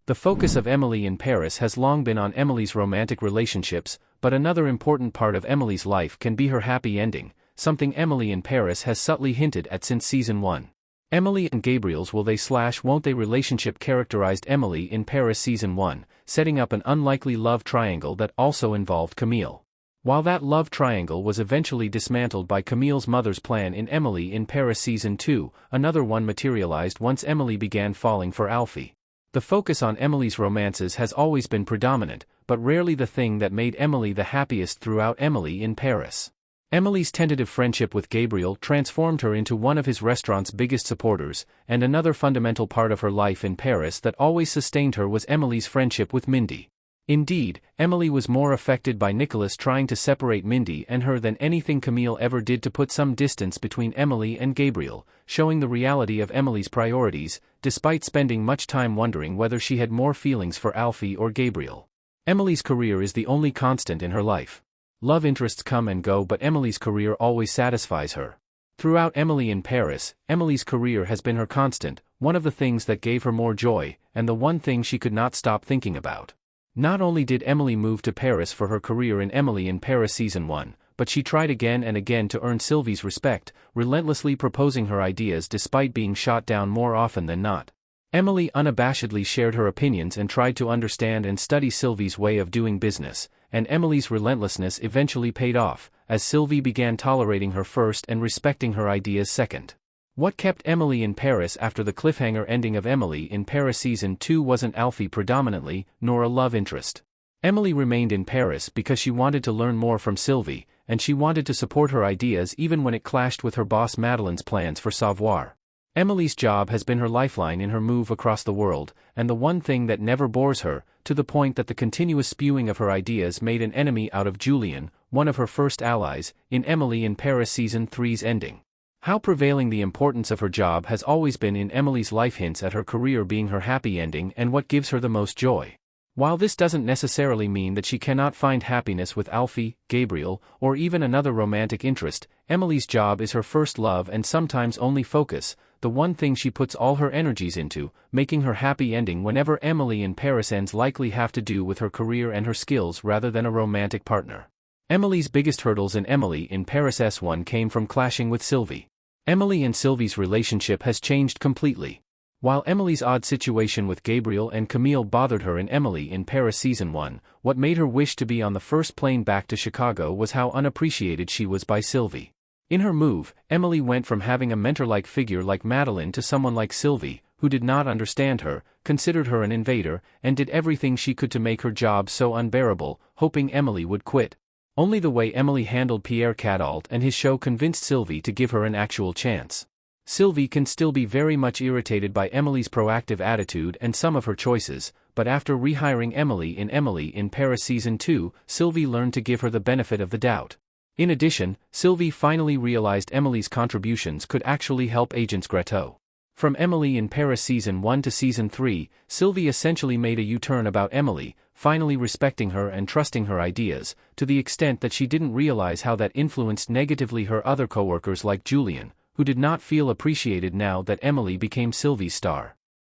The focus of Emily in Paris has long been on Emily's romantic relationships, but another important part of Emily's life can be her happy ending, something Emily in Paris has subtly hinted at since season 1. Emily and Gabriel's will they/won't they relationship characterized Emily in Paris season 1, setting up an unlikely love triangle that also involved Camille. While that love triangle was eventually dismantled by Camille's mother's plan in Emily in Paris season 2, another one materialized once Emily began falling for Alfie. The focus on Emily's romances has always been predominant, but rarely the thing that made Emily the happiest throughout Emily in Paris. Emily's tentative friendship with Gabriel transformed her into one of his restaurant's biggest supporters, and another fundamental part of her life in Paris that always sustained her was Emily's friendship with Mindy. Indeed, Emily was more affected by Nicholas trying to separate Mindy and her than anything Camille ever did to put some distance between Emily and Gabriel, showing the reality of Emily's priorities, despite spending much time wondering whether she had more feelings for Alfie or Gabriel. Emily's career is the only constant in her life. Love interests come and go, but Emily's career always satisfies her. Throughout Emily in Paris, Emily's career has been her constant, one of the things that gave her more joy, and the one thing she could not stop thinking about. Not only did Emily move to Paris for her career in Emily in Paris season 1, but she tried again and again to earn Sylvie's respect, relentlessly proposing her ideas despite being shot down more often than not. Emily unabashedly shared her opinions and tried to understand and study Sylvie's way of doing business, and Emily's relentlessness eventually paid off, as Sylvie began tolerating her first and respecting her ideas second. What kept Emily in Paris after the cliffhanger ending of Emily in Paris season 2 wasn't Alfie predominantly, nor a love interest. Emily remained in Paris because she wanted to learn more from Sylvie, and she wanted to support her ideas even when it clashed with her boss Madeleine's plans for Savoir. Emily's job has been her lifeline in her move across the world, and the one thing that never bores her, to the point that the continuous spewing of her ideas made an enemy out of Julien, one of her first allies, in Emily in Paris season 3's ending. How prevailing the importance of her job has always been in Emily's life hints at her career being her happy ending and what gives her the most joy. While this doesn't necessarily mean that she cannot find happiness with Alfie, Gabriel, or even another romantic interest, Emily's job is her first love and sometimes only focus, the one thing she puts all her energies into, making her happy ending whenever Emily in Paris ends likely have to do with her career and her skills rather than a romantic partner. Emily's biggest hurdles in Emily in Paris S1 came from clashing with Sylvie. Emily and Sylvie's relationship has changed completely. While Emily's odd situation with Gabriel and Camille bothered her in Emily in Paris season 1, what made her wish to be on the first plane back to Chicago was how unappreciated she was by Sylvie. In her move, Emily went from having a mentor-like figure like Madeleine to someone like Sylvie, who did not understand her, considered her an invader, and did everything she could to make her job so unbearable, hoping Emily would quit. Only the way Emily handled Pierre Cadalt and his show convinced Sylvie to give her an actual chance. Sylvie can still be very much irritated by Emily's proactive attitude and some of her choices, but after rehiring Emily in Paris season 2, Sylvie learned to give her the benefit of the doubt. In addition, Sylvie finally realized Emily's contributions could actually help Agents Gratteau. From Emily in Paris season 1 to season 3, Sylvie essentially made a U-turn about Emily, finally respecting her and trusting her ideas, to the extent that she didn't realize how that influenced negatively her other coworkers like Julien, who did not feel appreciated now that Emily became Sylvie's star.